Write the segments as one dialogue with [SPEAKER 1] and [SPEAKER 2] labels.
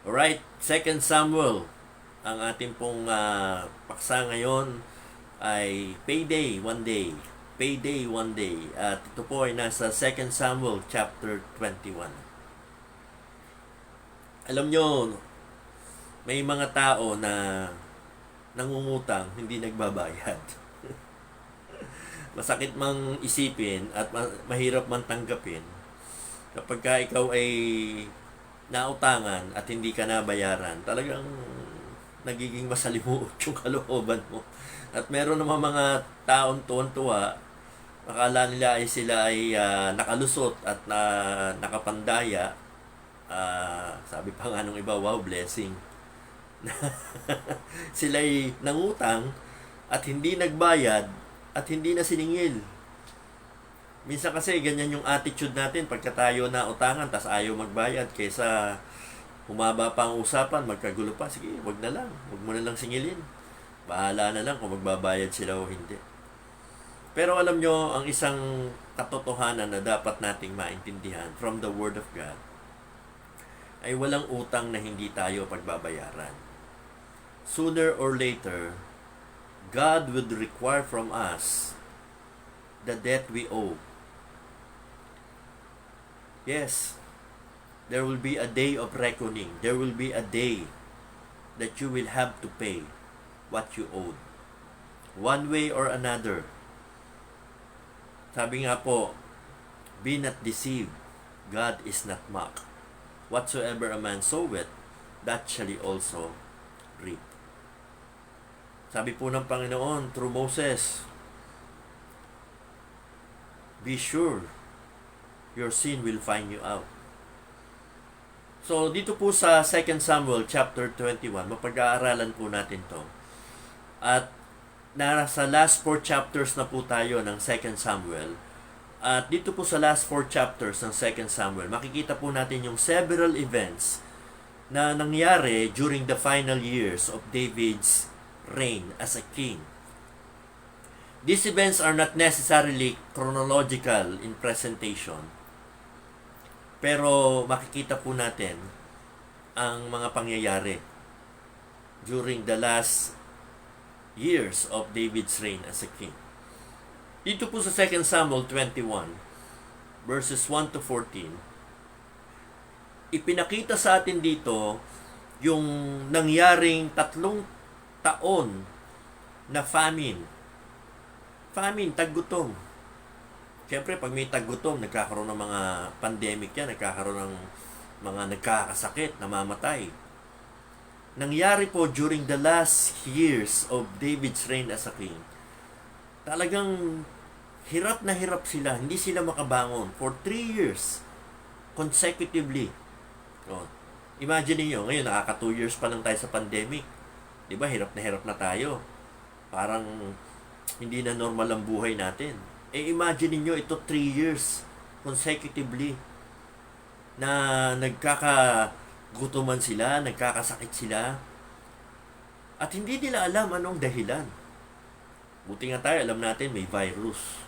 [SPEAKER 1] Alright, Second Samuel. Ang ating pong paksa ngayon ay Payday One Day. Payday One Day. At ito po ay nasa Second Samuel chapter 21. Alam nyo, may mga tao na nangungutang, hindi nagbabayad. Masakit mang isipin at mahirap man tanggapin kapag ka ikaw ay nautangan at hindi ka nabayaran, talagang nagiging masalimuot yung kalooban mo. At meron naman mga taong tuwan-tuwa, akala nila ay sila ay nakalusot at nakapandaya. Sabi pa nga nung iba, wow, blessing. Sila ay nangutang at hindi nagbayad at hindi na siningil. Minsan kasi ganyan yung attitude natin pagka tayo na utangan tas ayaw magbayad kaysa humaba pa ang usapan, magkagulo pa. Sige, wag na lang. Wag mo na lang singilin. Bahala na lang kung magbabayad sila o hindi. Pero alam nyo, ang isang katotohanan na dapat nating maintindihan from the Word of God ay walang utang na hindi tayo pagbabayaran. Sooner or later, God would require from us the debt we owe. Yes, there will be a day of reckoning. There will be a day that you will have to pay what you owed. One way or another. Sabi nga po, be not deceived. God is not mocked. Whatsoever a man soweth, that shall he also reap. Sabi po ng Panginoon through Moses, be sure your sin will find you out. So, dito po sa 2 Samuel chapter 21, mapag-aaralan po natin to. At nasa last 4 chapters na po tayo ng 2 Samuel. At dito po sa last 4 chapters ng 2 Samuel, makikita po natin yung several events na nangyari during the final years of David's reign as a king. These events are not necessarily chronological in presentation. Pero makikita po natin ang mga pangyayari during the last years of David's reign as a king. Dito po sa 2 Samuel 21, verses 1 to 14, ipinakita sa atin dito yung nangyaring 3 taon na famine. Famine, taggutom. Siyempre, pag may taggutom, nagkakaroon ng mga pandemic yan, nagkakaroon ng mga nagkakasakit, namamatay. Nangyari po during the last years of David's reign as a king. Talagang hirap na hirap sila, hindi sila makabangon for 3 years consecutively. No. Imagine niyo, ngayon nakaka 2 years pa lang tayo sa pandemic. 'Di ba? Hirap na tayo. Parang hindi na normal ang buhay natin. Imagine niyo ito 3 years consecutively na nagkakagutuman sila, nagkakasakit sila. At hindi nila alam anong dahilan. Buti nga tayo, alam natin may virus.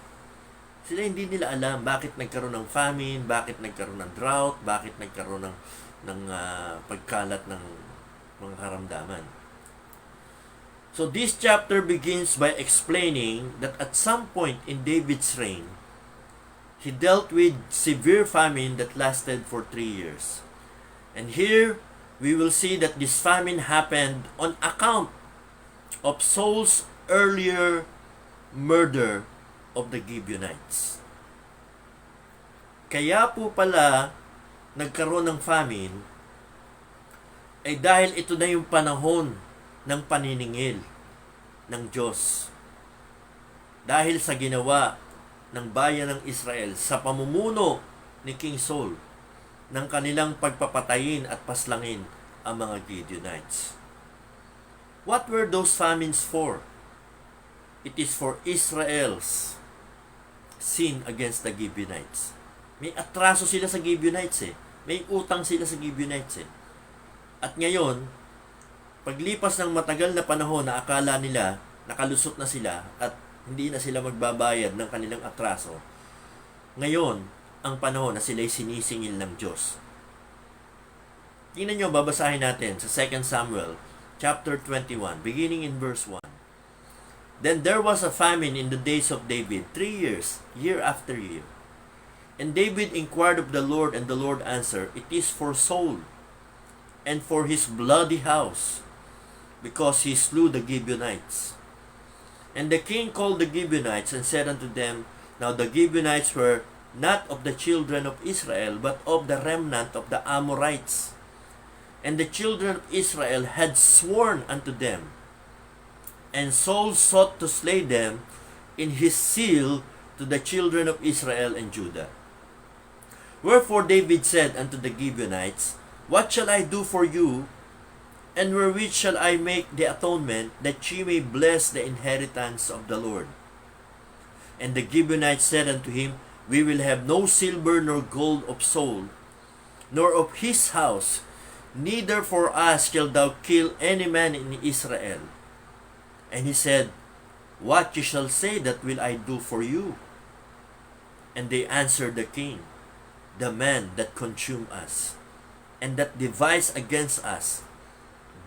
[SPEAKER 1] Sila hindi nila alam bakit nagkaroon ng famine, bakit nagkaroon ng drought, bakit nagkaroon ng pagkalat ng mga karamdaman. So this chapter begins by explaining that at some point in David's reign, he dealt with severe famine that lasted for 3 years. And here, we will see that this famine happened on account of Saul's earlier murder of the Gibeonites. Kaya po pala nagkaroon ng famine ay dahil ito na yung panahon ng paniningil ng Diyos. Dahil sa ginawa ng bayan ng Israel sa pamumuno ni King Saul ng kanilang pagpapatayin at paslangin ang mga Gibeonites. What were those famines for? It is for Israel's sin against the Gibeonites. May atraso sila sa Gibeonites eh. May utang sila sa Gibeonites eh. At ngayon, paglipas ng matagal na panahon na akala nila nakalusot na sila at hindi na sila magbabayad ng kanilang atraso, ngayon ang panahon na sila'y sinisingil ng Diyos. Tingnan nyo, babasahin natin sa 2 Samuel chapter 21, beginning in verse 1. Then there was a famine in the days of David, 3 years, year after year. And David inquired of the Lord, and the Lord answered, It is for Saul, and for his bloody house, because he slew the Gibeonites. And the king called the Gibeonites, and said unto them, Now the Gibeonites were not of the children of Israel, but of the remnant of the Amorites. And the children of Israel had sworn unto them. And Saul sought to slay them in his zeal to the children of Israel and Judah. Wherefore David said unto the Gibeonites, What shall I do for you, and wherewith shall I make the atonement, that ye may bless the inheritance of the Lord? And the Gibeonites said unto him, We will have no silver nor gold of Saul, nor of his house, neither for us shalt thou kill any man in Israel. And he said, What ye shall say, that will I do for you. And they answered the king, The man that consumed us, and that devised against us,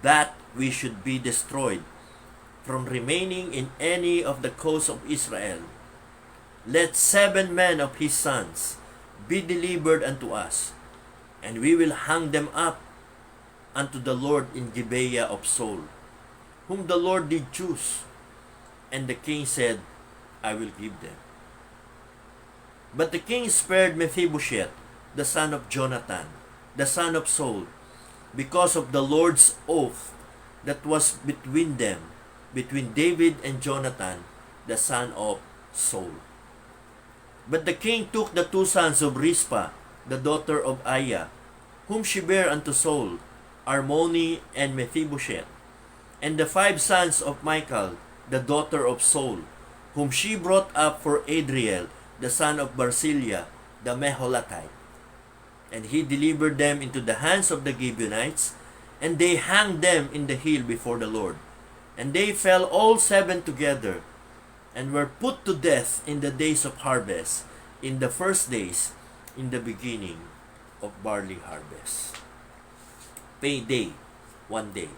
[SPEAKER 1] that we should be destroyed from remaining in any of the coasts of Israel. Let 7 men of his sons be delivered unto us, and we will hang them up unto the Lord in Gibeah of Saul, whom the Lord did choose. And the king said, I will give them. But the king spared Mephibosheth, the son of Jonathan, the son of Saul, because of the Lord's oath that was between them, between David and Jonathan, the son of Saul. But the king took the 2 sons of Rizpah, the daughter of Aiah, whom she bare unto Saul, Armoni and Mephibosheth, and the 5 sons of Michal, the daughter of Saul, whom she brought up for Adriel, the son of Barzillai, the Meholatite. And he delivered them into the hands of the Gibeonites, and they hanged them in the hill before the Lord. And they fell all 7 together, and were put to death in the days of harvest, in the first days, in the beginning of barley harvest. Payday, 1 day.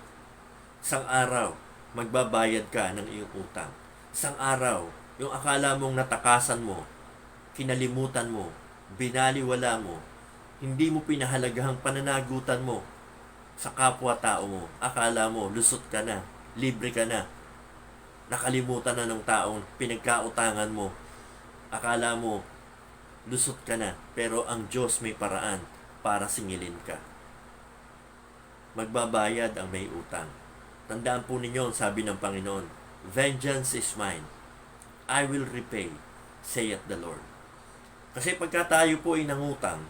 [SPEAKER 1] Isang araw, magbabayad ka ng iyong utang. Isang araw, yung akala mong natakasan mo, kinalimutan mo, binaliwala mo, hindi mo pinahalagahang pananagutan mo sa kapwa-tao mo. Akala mo, lusot ka na, libre ka na. Nakalimutan na ng taong pinagkautangan mo. Akala mo, lusot ka na. Pero ang Diyos may paraan para singilin ka. Magbabayad ang may utang. Tandaan po ninyo, sabi ng Panginoon, Vengeance is mine. I will repay, saith the Lord. Kasi pagka tayo po ay nangutang,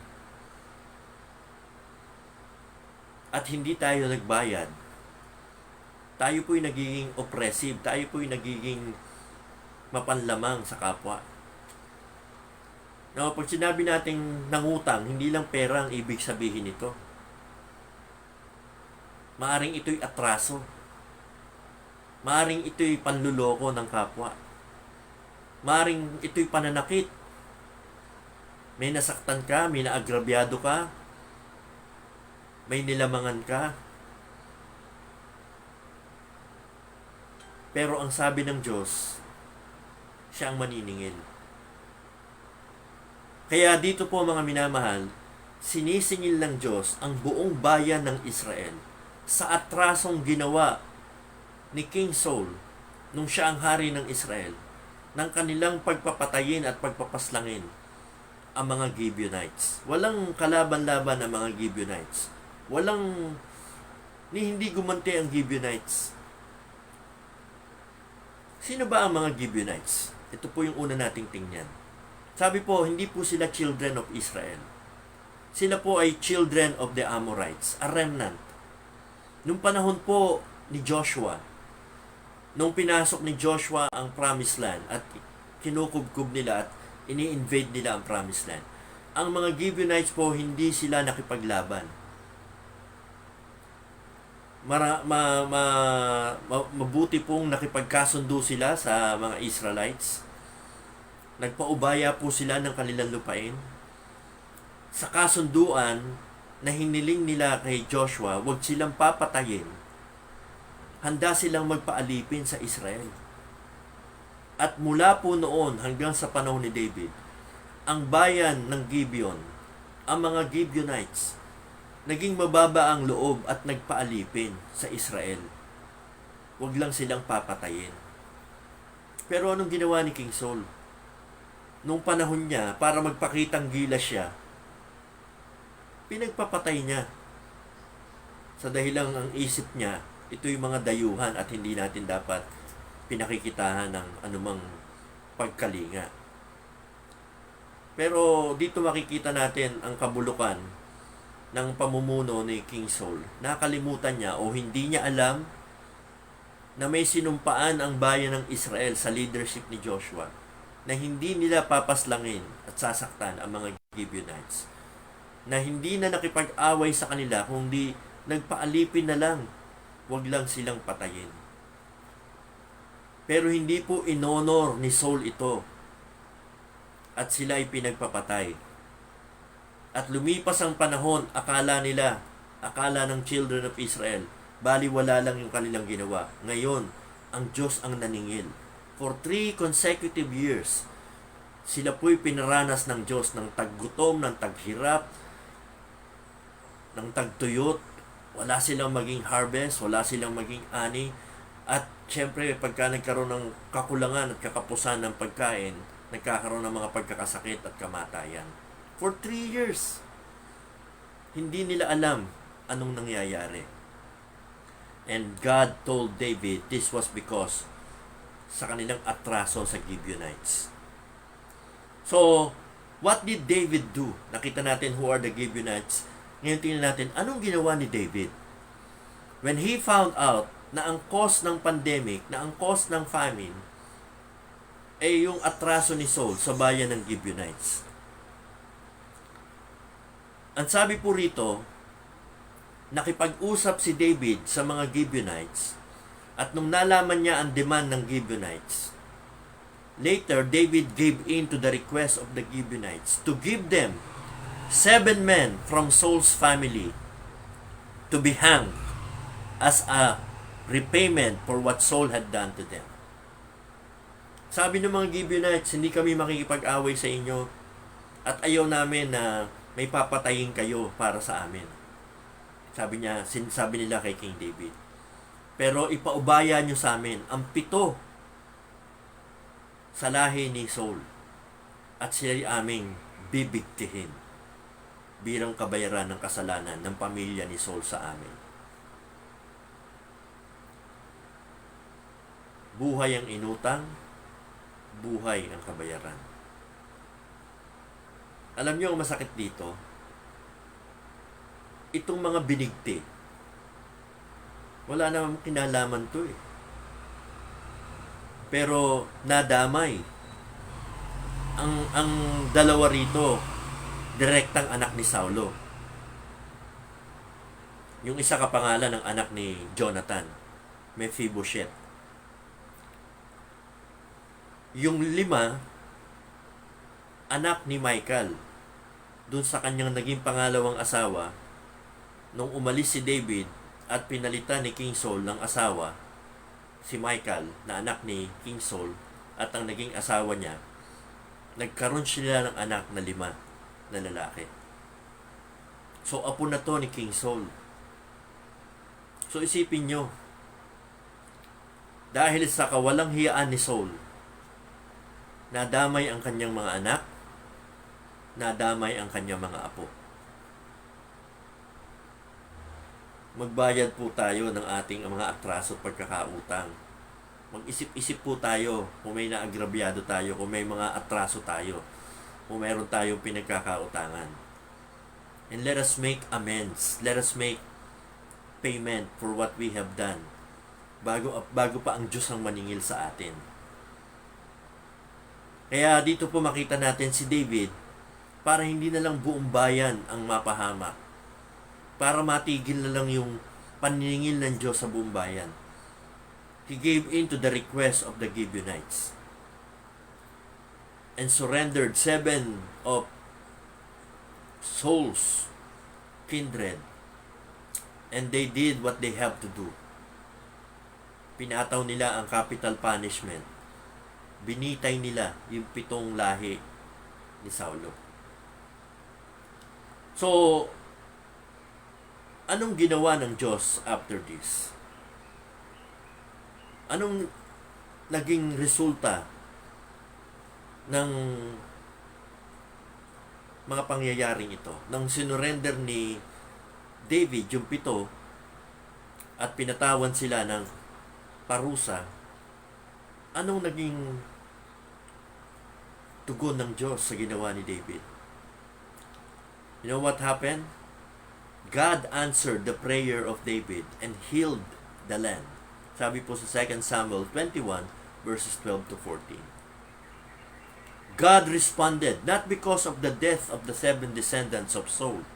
[SPEAKER 1] at hindi tayo nagbayad, tayo po'y nagiging oppressive, tayo po'y nagiging mapanlamang sa kapwa. Now, pag sinabi nating nangutang, hindi lang pera ang ibig sabihin nito. Maaring ito'y atraso. Maaring ito'y panluloko ng kapwa. Maaring ito'y pananakit. May nasaktan ka, may naagrabyado ka, may nilamangan ka. Pero ang sabi ng Diyos, siya ang maniningil. Kaya dito po mga minamahal, sinisingil ng Diyos ang buong bayan ng Israel sa atrasong ginawa ni King Saul nung siya ang hari ng Israel, ng kanilang pagpapatayin at pagpapaslangin ang mga Gibeonites. Walang kalaban-laban ang mga Gibeonites. Hindi gumanti ang Gibeonites. Sino ba ang mga Gibeonites? Ito po yung una nating tingnan. Sabi po, hindi po sila children of Israel. Sila po ay children of the Amorites, a remnant. Nung panahon po ni Joshua, nung pinasok ni Joshua ang Promised Land at kinukubkub nila at ini-invade nila ang Promised Land, ang mga Gibeonites po, hindi sila nakipaglaban. Mabuti pong nakipagkasundo sila sa mga Israelites. Nagpaubaya po sila ng kanilang lupain. Sa kasunduan, na hiniling nila kay Joshua, huwag silang papatayin, handa silang magpaalipin sa Israel. At mula po noon hanggang sa panahon ni David, ang bayan ng Gibeon, ang mga Gibeonites, naging mababa ang loob at nagpaalipin sa Israel. Huwag lang silang papatayin. Pero anong ginawa ni King Saul? Nung panahon niya, para magpakitang gilas siya, pinagpapatay niya. Sa dahilang ang isip niya, ito yung mga dayuhan at hindi natin dapat pinakikitahan ng anumang pagkalinga. Pero dito makikita natin ang kabulukan ng pamumuno ni King Saul. Nakalimutan niya o hindi niya alam na may sinumpaan ang bayan ng Israel sa leadership ni Joshua na hindi nila papaslangin at sasaktan ang mga Gibeonites. Na hindi na nakipag-away sa kanila kundi nagpaalipin na lang, wag lang silang patayin. Pero hindi po inonor ni Saul ito at sila ay pinagpapatay. At lumipas ang panahon, akala ng children of Israel, baliwala lang yung kanilang ginawa. Ngayon, ang Diyos ang naningil. For 3 consecutive years, sila po'y pinaranas ng Diyos ng taggutom, ng taghirap, ng tagtuyot. Wala silang maging harvest, wala silang maging ani. At syempre, pagka nagkaroon ng kakulangan at kakapusan ng pagkain, nagkakaroon ng mga pagkakasakit at kamatayan. For 3 years, hindi nila alam anong nangyayari. And God told David this was because sa kanilang atraso sa Gibeonites. So, what did David do? Nakita natin who are the Gibeonites. Ngayon tingnan natin, anong ginawa ni David? When he found out na ang cause ng pandemic, na ang cause ng famine, ay yung atraso ni Saul sa bayan ng Gibeonites. Ang sabi po rito, nakipag-usap si David sa mga Gibeonites at nung nalaman niya ang demand ng Gibeonites, later David gave in to the request of the Gibeonites to give them 7 men from Saul's family to be hanged as a repayment for what Saul had done to them. Sabi ng mga Gibeonites, hindi kami makikipag-away sa inyo at ayaw namin na may papatayin kayo para sa amin. Sabi nila kay King David. Pero ipaubaya nyo sa amin ang 7 sa lahi ni Saul at sila'y aming bibigtihin bilang kabayaran ng kasalanan ng pamilya ni Saul sa amin. Buhay ang inutang, buhay ang kabayaran. Alam niyo ang masakit dito? Itong mga binigti, wala namang kinalaman to eh. Pero nadamay. Ang dalawa rito, direktang anak ni Saulo. Yung isa kapangalan ng anak ni Jonathan, Mephibosheth. Yung 5, anak ni Michal, dun sa kanyang naging pangalawang asawa, nung umalis si David at pinalitan ni King Saul ng asawa, si Michal, na anak ni King Saul, at ang naging asawa niya, nagkaroon sila ng anak na 5 na lalaki. So, apo na to ni King Saul. So, isipin nyo, dahil sa kawalang hiyaan ni Saul, nadamay ang kanyang mga anak, nadamay ang kanyang mga apo. Magbayad po tayo ng ating mga atraso at pagkakautang. Mag-isip-isip po tayo kung may naagrabyado tayo, kung may mga atraso tayo, kung mayroon tayong pinagkakautangan. And let us make amends. Let us make payment for what we have done. Bago pa ang Diyos ang maningil sa atin. Kaya dito po makita natin si David, para hindi na lang buong bayan ang mapahamak. Para matigil na lang yung paniningil ng Diyos sa buong bayan. He gave in to the request of the Gibeonites and surrendered 7 of Saul's kindred, and they did what they have to do. Pinataw nila ang capital punishment. Binitay nila yung 7 lahi ni Saulo. So, anong ginawa ng Diyos after this? Anong naging resulta ng mga pangyayaring ito? Nang sinurrender ni David yung 7 at pinatawan sila ng parusa, anong naging tugon ng Diyos sa ginawa ni David? You know what happened? God answered the prayer of David and healed the land. Sabi po sa 2 Samuel 21 verses 12 to 14. God responded not because of the death of the 7 descendants of Saul,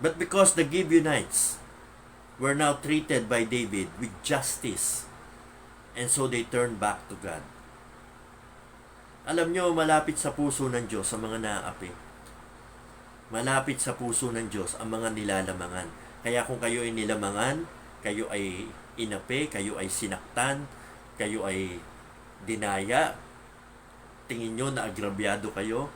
[SPEAKER 1] but because the Gibeonites were now treated by David with justice, and so they turned back to God. Alam nyo, malapit sa puso ng Diyos ang mga naaapi. Malapit sa puso ng Diyos ang mga nilalamangan. Kaya kung kayo ay nilamangan, kayo ay inapi, kayo ay sinaktan, kayo ay dinaya, tingin nyo na agrabyado kayo,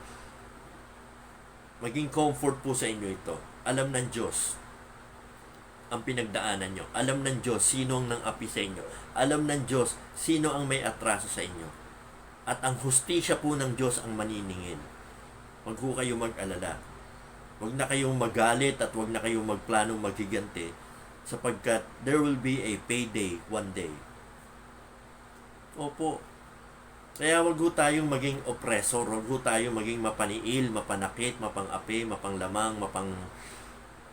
[SPEAKER 1] maging comfort po sa inyo ito. Alam ng Diyos ang pinagdaanan nyo. Alam ng Diyos sino ang nang-api sa inyo. Alam ng Diyos sino ang may atraso sa inyo. At ang hustisya po ng Diyos ang maniningil. Huwag po kayo mag-alala. Huwag na kayong magalit at huwag na kayong magplanong maghiganti, sapagkat there will be a payday one day. Opo. Kaya wag ho tayong maging oppressor, wag ho tayong maging mapaniil, mapanakit, mapang-api, mapanglamang,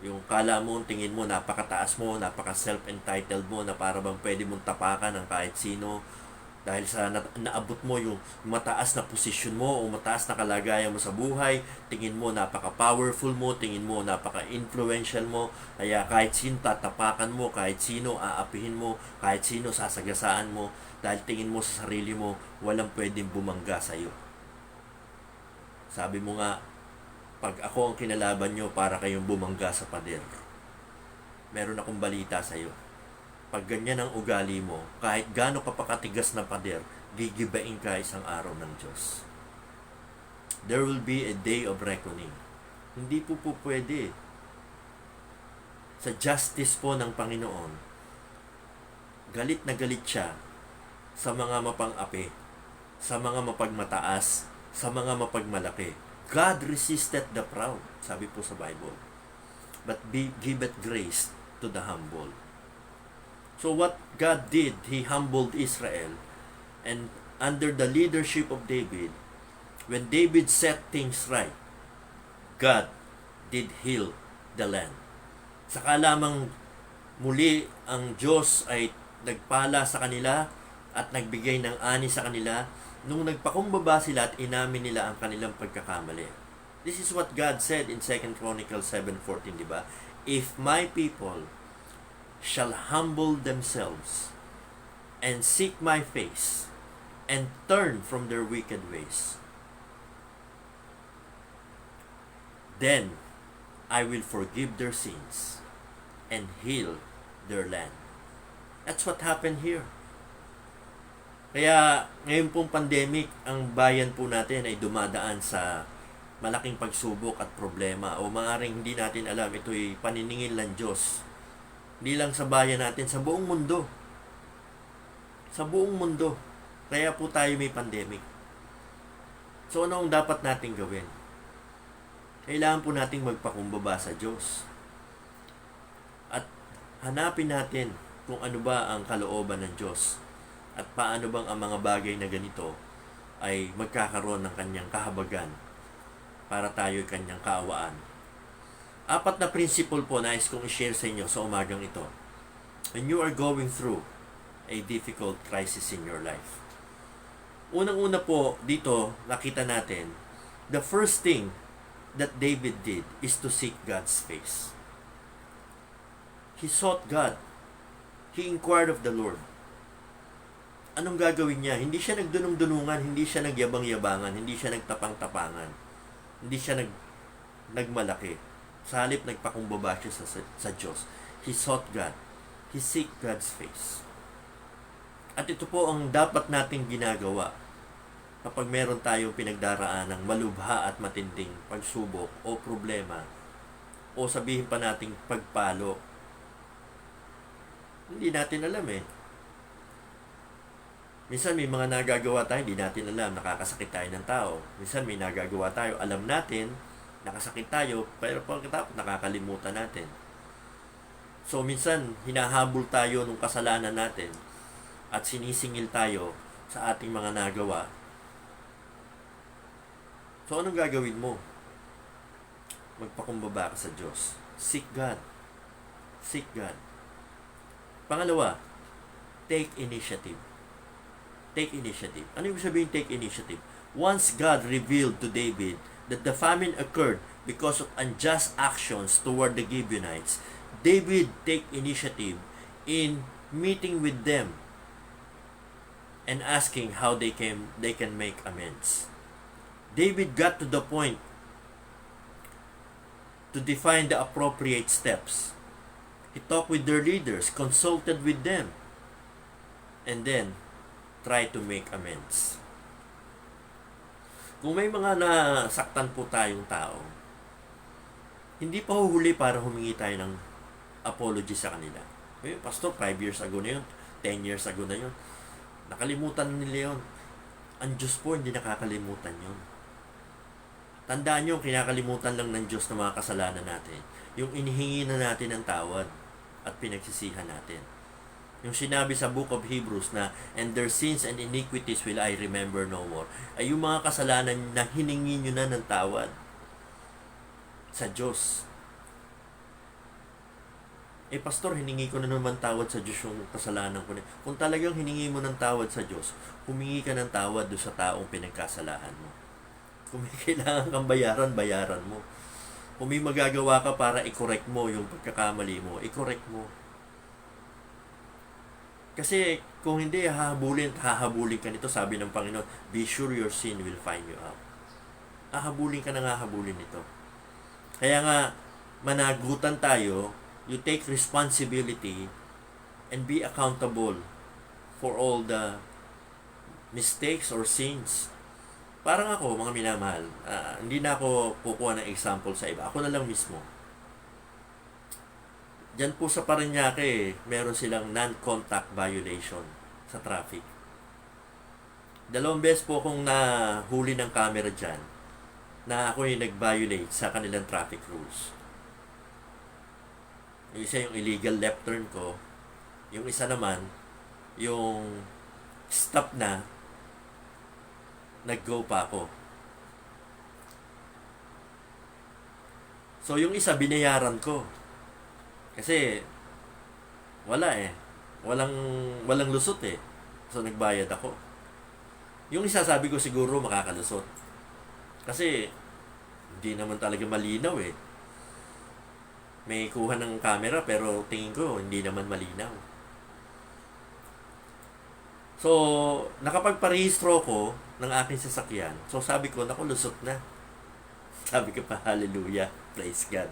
[SPEAKER 1] yung kala mo, tingin mo, napakataas mo, napaka-self-entitled mo, na para bang pwede mong tapakan ng kahit sino dahil sa naabot mo yung mataas na posisyon mo o mataas na kalagayan mo sa buhay. Tingin mo napaka-powerful mo, tingin mo napaka-influential mo, kaya kahit sino tatapakan mo, kahit sino aapihin mo, kahit sino sasagasaan mo, dahil tingin mo sa sarili mo walang pwedeng bumangga sa iyo. Sabi mo nga, pag ako ang kinalaban nyo, para kayong bumangga sa pader. Meron akong balita sa iyo. Pag ganyan ang ugali mo, kahit gaano ka pakatigas na pader, gigibain ka isang araw ng Diyos. There will be a day of reckoning. Hindi po pwede. Sa justice po ng Panginoon, galit na galit siya sa mga mapang-api, sa mga mapagmataas, sa mga mapagmalaki. God resisted the proud, sabi po sa Bible, but giveth grace to the humble. So what God did, He humbled Israel, and under the leadership of David, when David set things right, God did heal the land. Saka lamang muli ang Diyos ay nagpala sa kanila at nagbigay ng ani sa kanila nung nagpakumbaba sila at inamin nila ang kanilang pagkakamali. This is what God said in 2 Chronicles 7:14, di ba? If my people shall humble themselves and seek my face and turn from their wicked ways, then I will forgive their sins and heal their land. That's what happened here. Kaya ngayon pong pandemic, ang bayan po natin ay dumadaan sa malaking pagsubok at problema, o maaaring hindi natin alam, ito'y paniningil ng Diyos. Hindi lang sa bayan natin, sa buong mundo. Sa buong mundo. Kaya po tayo may pandemic. So ano ang dapat natin gawin? Kailangan po nating magpakumbaba sa Diyos. At hanapin natin kung ano ba ang kalooban ng Diyos. At paano bang ang mga bagay na ganito ay magkakaroon ng kanyang kahabagan para tayo kanyang kaawaan. 4 na principle po nais kong i-share sa inyo sa umagang ito. When you are going through a difficult crisis in your life. Unang-una po dito, nakita natin, the first thing that David did is to seek God's face. He sought God. He inquired of the Lord. Anong gagawin niya? Hindi siya nagdunong-dunungan, hindi siya nagyabang-yabangan, hindi siya nagtapang-tapangan, hindi siya nagmalaki. Sa halip nagpakumbaba siya sa Diyos. He sought God. He seek God's face. At ito po ang dapat nating ginagawa kapag meron tayong pinagdaraan ng malubha at matinding pagsubok o problema o sabihin pa nating pagpalo. Hindi natin alam eh. Minsan may mga nagagawa tayo, hindi natin alam, nakakasakit tayo ng tao. Minsan may nagagawa tayo, alam natin, nakasakit tayo, pero pagkatapos nakakalimutan natin. So minsan, hinahabol tayo ng kasalanan natin at sinisingil tayo sa ating mga nagawa. So anong gagawin mo? Magpakumbaba ka sa Diyos. Seek God. Seek God. Pangalawa, take initiative. Take initiative. Ano yung sabihin take initiative? Once God revealed to David that the famine occurred because of unjust actions toward the Gibeonites, David take initiative in meeting with them and asking how they can make amends. David got to the point to define the appropriate steps. He talked with their leaders, consulted with them, and then try to make amends. Kung may mga nasaktan po tayong tao, hindi pa huhuli para humingi tayo ng apology sa kanila. Pastor, 5 years ago na yun, 10 years ago na yun. Nakalimutan nila yun. Ang Diyos po hindi nakakalimutan yun. Tandaan nyo, kinakalimutan lang ng Diyos ng mga kasalanan natin. Yung inihingi na natin ng tawad at pinagsisihan natin. Yung sinabi sa Book of Hebrews na, and their sins and iniquities will I remember no more. Ay yung mga kasalanan na hiningi nyo na ng tawad sa Diyos. Pastor, hiningi ko na naman tawad sa Diyos yung kasalanan ko. Kung talagang hiningi mo ng tawad sa Diyos, humingi ka ng tawad doon sa taong pinagkasalahan mo. Kung may kailangan kang bayaran, bayaran mo. Kung may magagawa ka para i-correct mo yung pagkakamali mo, i-correct mo. Kasi kung hindi, hahabulin ka nito, sabi ng Panginoon, be sure your sin will find you out. Hahabulin ka na hahabulin nito. Kaya nga, managutan tayo, you take responsibility and be accountable for all the mistakes or sins. Parang ako, mga minamahal, hindi na ako kukuha ng example sa iba. Ako na lang mismo. Diyan po sa Parañaque, meron silang non-contact violation sa traffic. 2 beses po akong nahuli ng camera dyan na ako yung nag-violate sa kanilang traffic rules. Yung isa yung illegal left turn ko, yung isa naman, yung stop na, nag-go pa ako. So, yung isa, binayaran ko. Kasi, wala eh. Walang lusot eh. So, nagbayad ako. Yung isa, sabi ko siguro makakalusot. Kasi, hindi naman talaga malinaw eh. May kuha ng camera, pero tingin ko, hindi naman malinaw. So, nakapagparehistro ko ng aking sasakyan. So, sabi ko, naku, lusot na. Sabi ko pa, hallelujah, praise God.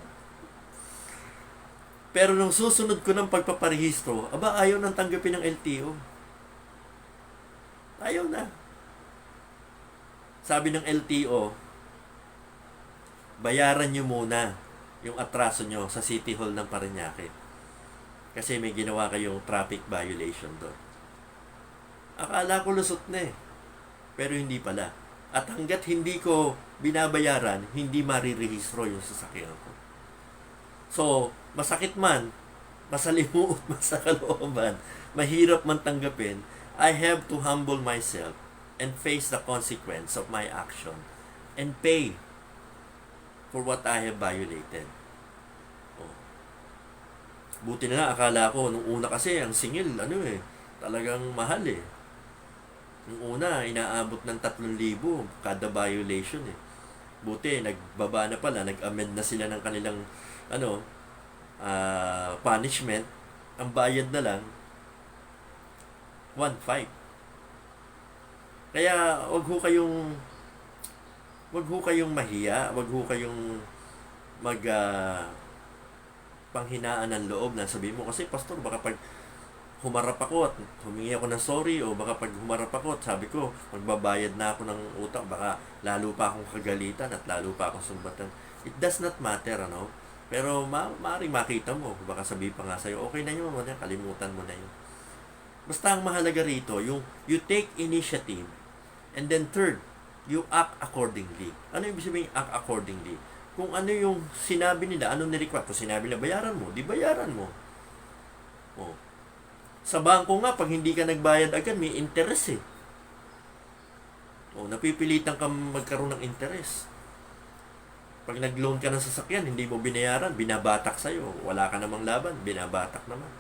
[SPEAKER 1] Pero nung susunod ko ng pagpaparehistro, ayaw nang tanggapin ng LTO. Ayaw na. Sabi ng LTO, bayaran nyo muna yung atraso nyo sa City Hall ng Parañaque. Kasi may ginawa kayong traffic violation doon. Akala ko lusot na eh. Pero hindi pala. At hanggat hindi ko binabayaran, hindi marirehistro yung sasakyan ko. So, masakit man, masalimuot man sa kalooban, mahirap man tanggapin, I have to humble myself and face the consequence of my action and pay for what I have violated. Buti na nga, akala ko, nung una kasi, ang singil, talagang mahal eh. Nung una, inaabot ng 3,000 kada violation eh. Buti, nagbaba na pala, nag-amend na sila ng kanilang, punishment. Ang bayad na lang, 1,500. Kaya, wag ho kayong mahiya, wag ho kayong mag panghinaan ng loob na sabihin mo, kasi pastor, baka pag humarap ako at humingi ako ng sorry, o baka pag humarap ako at sabi ko magbabayad na ako ng utang, baka lalo pa akong kagalitan at lalo pa akong sumbatan. It does not matter, ano? Pero maaaring makita mo, baka sabihin pa nga sa'yo, okay na yun, kalimutan mo na yun. Basta ang mahalaga rito, yung you take initiative, and then third, you act accordingly. Ano yung sabihin act accordingly? Kung ano yung sinabi nila, ano ni-request, kung sinabi nila bayaran mo, di bayaran mo. Oh. Sa bangko nga, pag hindi ka nagbayad agad, may interest eh. O, napipilitan ka magkaroon ng interest. Pag nag-loan ka ng sasakyan, hindi mo binayaran, binabatak sa'yo. Wala ka namang laban, binabatak naman.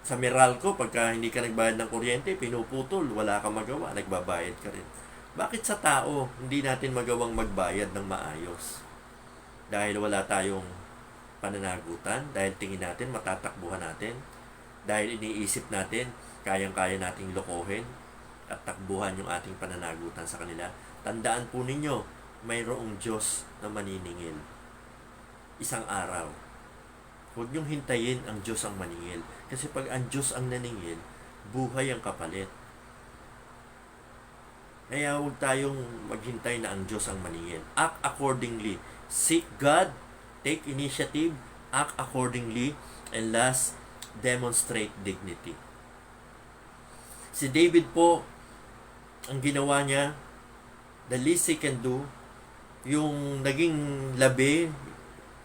[SPEAKER 1] Sa Meralco, pagka hindi ka nagbayad ng kuryente, pinuputol, wala ka magawa, nagbabayad ka rin. Bakit sa tao, hindi natin magawang magbayad ng maayos? Dahil wala tayong pananagutan, dahil tingin natin, matatakbuhan natin, dahil iniisip natin, kayang-kaya nating lokohin at takbuhan yung ating pananagutan sa kanila. Tandaan po ninyo, mayroong Diyos na maniningil. Isang araw. Huwag niyong hintayin ang Diyos ang maningil. Kasi pag ang Diyos ang naningil, buhay ang kapalit. Kaya huwag tayong maghintay na ang Diyos ang maningil. Act accordingly. Seek God, take initiative, act accordingly, and last, demonstrate dignity. Si David po, ang ginawa niya, the least he can do, yung naging labi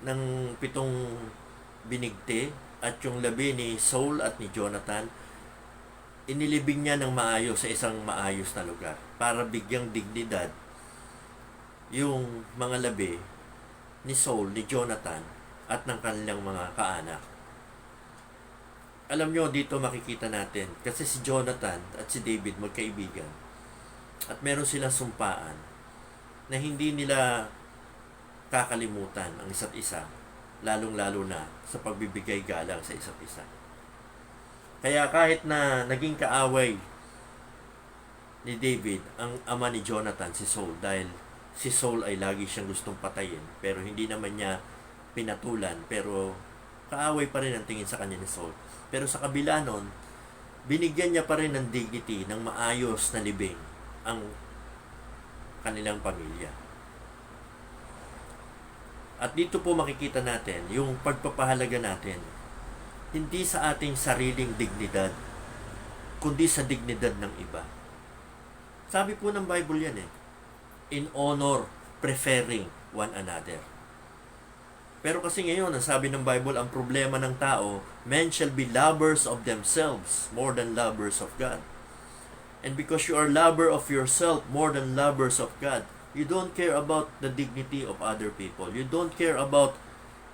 [SPEAKER 1] ng 7 binigte at yung labi ni Saul at ni Jonathan, inilibing niya ng maayos sa isang maayos na lugar para bigyang dignidad yung mga labi ni Saul, ni Jonathan at ng kanilang mga kaanak. Alam nyo, dito makikita natin, kasi si Jonathan at si David magkaibigan at meron silang sumpaan na hindi nila kakalimutan ang isa't isa, lalong-lalo na sa pagbibigay galang sa isa't isa. Kaya kahit na naging kaaway ni David ang ama ni Jonathan, si Saul, dahil si Saul ay lagi siyang gustong patayin, pero hindi naman niya pinatulan, pero kaaway pa rin ang tingin sa kanya ni Saul. Pero sa kabila nun, binigyan niya pa rin ng dignity, ng maayos na libing ang kanilang pamilya. At dito po makikita natin yung pagpapahalaga natin, hindi sa ating sariling dignidad, kundi sa dignidad ng iba. Sabi po ng Bible yan in honor, preferring one another. Pero kasi ngayon, ang sabi ng Bible, ang problema ng tao, men shall be lovers of themselves more than lovers of God. And because you are lover of yourself more than lovers of God, you don't care about the dignity of other people. You don't care about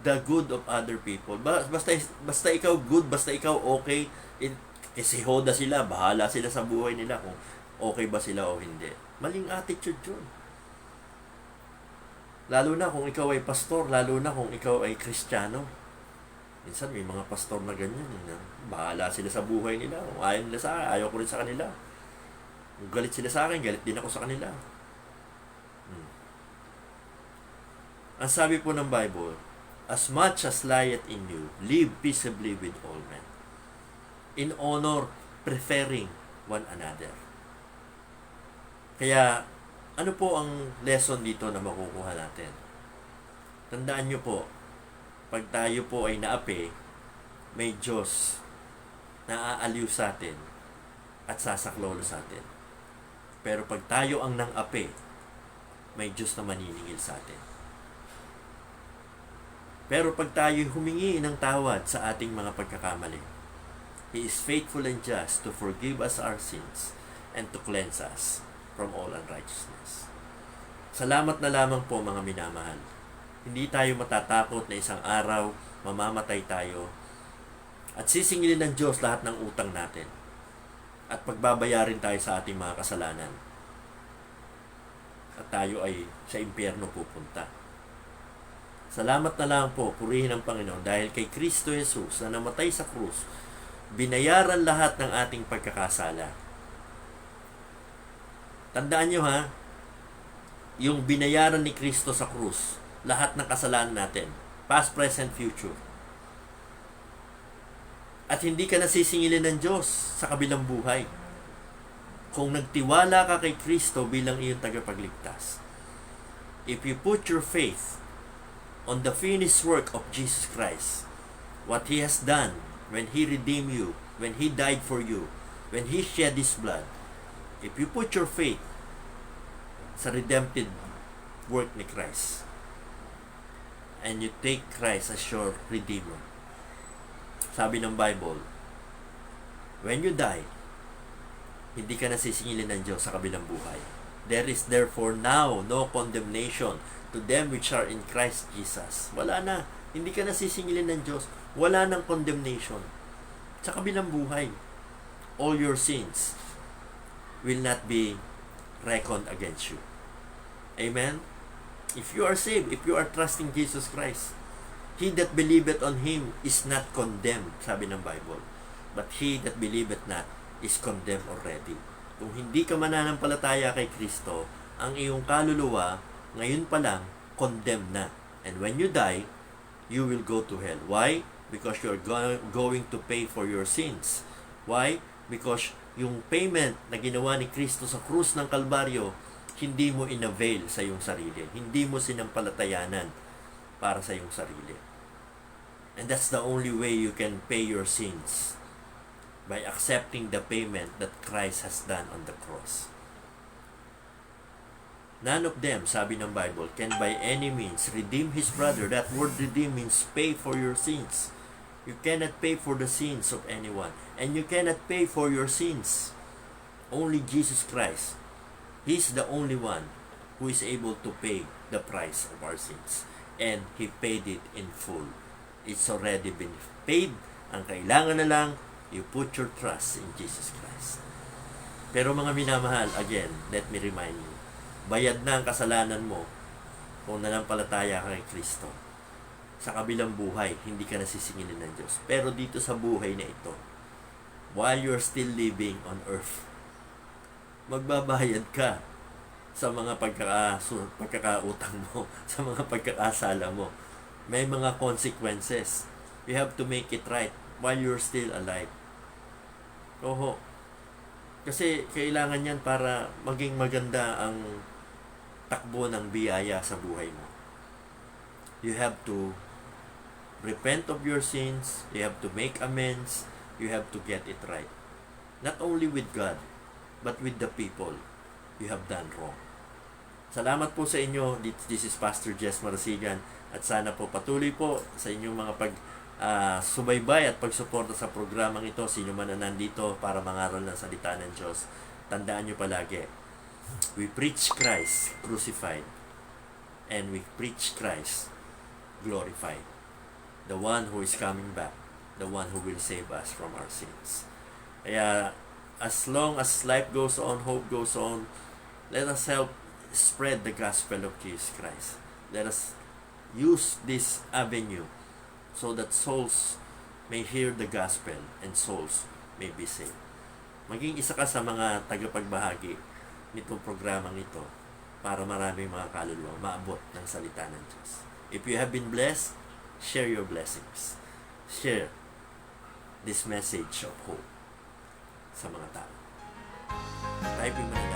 [SPEAKER 1] the good of other people. Basta ikaw good, basta ikaw okay, kasi hoda sila, bahala sila sa buhay nila kung okay ba sila o hindi. Maling attitude yun. Lalo na kung ikaw ay pastor, lalo na kung ikaw ay Kristiyano. Minsan may mga pastor na ganyan. Bahala sila sa buhay nila. Kung ayaw nila sa akin, ayaw ko rin sa kanila. Kung galit sila sa akin, galit din ako sa kanila. Ang sabi po ng Bible, as much as lieth in you, live peaceably with all men. In honor, preferring one another. Kaya, ano po ang lesson dito na makukuha natin? Tandaan nyo po, pag tayo po ay naapi, may Diyos na aaliw sa atin at sasaklolo sa atin. Pero pag tayo ang nang-api, may Diyos na maniningil sa atin. Pero pag tayo humingi ng tawad sa ating mga pagkakamali, He is faithful and just to forgive us our sins and to cleanse us from all unrighteousness. Salamat na lamang po mga minamahal. Hindi tayo matatakot na isang araw mamamatay tayo at sisingilin ng Diyos lahat ng utang natin at pagbabayarin tayo sa ating mga kasalanan at tayo ay sa impyerno pupunta. Salamat na lang po, purihin ang Panginoon dahil kay Kristo Jesus na namatay sa krus, binayaran lahat ng ating pagkakasala. Tandaan nyo yung binayaran ni Kristo sa krus, lahat ng kasalanan natin. Past, present, future. At hindi ka nasisingilin ng Diyos sa kabilang buhay. Kung nagtiwala ka kay Kristo bilang iyong tagapagligtas. If you put your faith on the finished work of Jesus Christ, what He has done when He redeemed you, when He died for you, when He shed His blood, if you put your faith sa redemptive work ni Christ, and you take Christ as your Redeemer, sabi ng Bible, when you die, hindi ka nasisingilin ng Diyos sa kabilang buhay. There is therefore now no condemnation to them which are in Christ Jesus. Wala na. Hindi ka nasisingilin ng Diyos. Wala nang condemnation sa kabilang buhay. All your sins will not be reckoned against you. Amen? If you are saved, if you are trusting Jesus Christ, he that believeth on Him is not condemned, sabi ng Bible. But he that believeth not is condemned already. Kung hindi ka mananampalataya kay Kristo, ang iyong kaluluwa, ngayon pa lang, condemned na. And when you die, you will go to hell. Why? Because you are going to pay for your sins. Why? Because yung payment na ginawa ni Kristo sa krus ng Kalbaryo, hindi mo inavail sa iyong sarili. Hindi mo sinampalatayanan para sa iyong sarili. And that's the only way you can pay your sins, by accepting the payment that Christ has done on the cross. None of them, sabi ng Bible, can by any means redeem his brother. That word redeem means pay for your sins. You cannot pay for the sins of anyone. And you cannot pay for your sins. Only Jesus Christ. He's the only one who is able to pay the price of our sins. And He paid it in full. It's already been paid. Ang kailangan na lang, you put your trust in Jesus Christ. Pero mga minamahal, again, let me remind you, bayad na ang kasalanan mo kung nanampalataya ka kay Kristo. Sa kabilang buhay, hindi ka nasisingilin ng Diyos. Pero dito sa buhay na ito, while you're still living on earth, magbabayad ka sa mga pagkakautang mo, sa mga pagkakasala mo. May mga consequences. You have to make it right while you're still alive. Oho. Kasi kailangan yan para maging maganda ang takbo ng biyaya sa buhay mo. You have to repent of your sins. You have to make amends. You have to get it right. Not only with God, but with the people you have done wrong. Salamat po sa inyo. This is Pastor Jess Marasigan. At sana po patuloy po sa inyong mga subaybay at pagsuporta sa programang ito, sino man na nandito para mangaral ng salita ng Diyos. Tandaan nyo palagi, we preach Christ crucified and we preach Christ glorified. The one who is coming back, the one who will save us from our sins. Kaya, as long as life goes on, hope goes on, let us help spread the gospel of Jesus Christ. Let us use this avenue so that souls may hear the gospel and souls may be saved. Maging isa ka sa mga tagapagbahagi nitong programang ito para maraming mga kaluluwa maabot ng salita ng Diyos. If you have been blessed, share your blessings. Share this message of hope sa mga tao. Typing mo na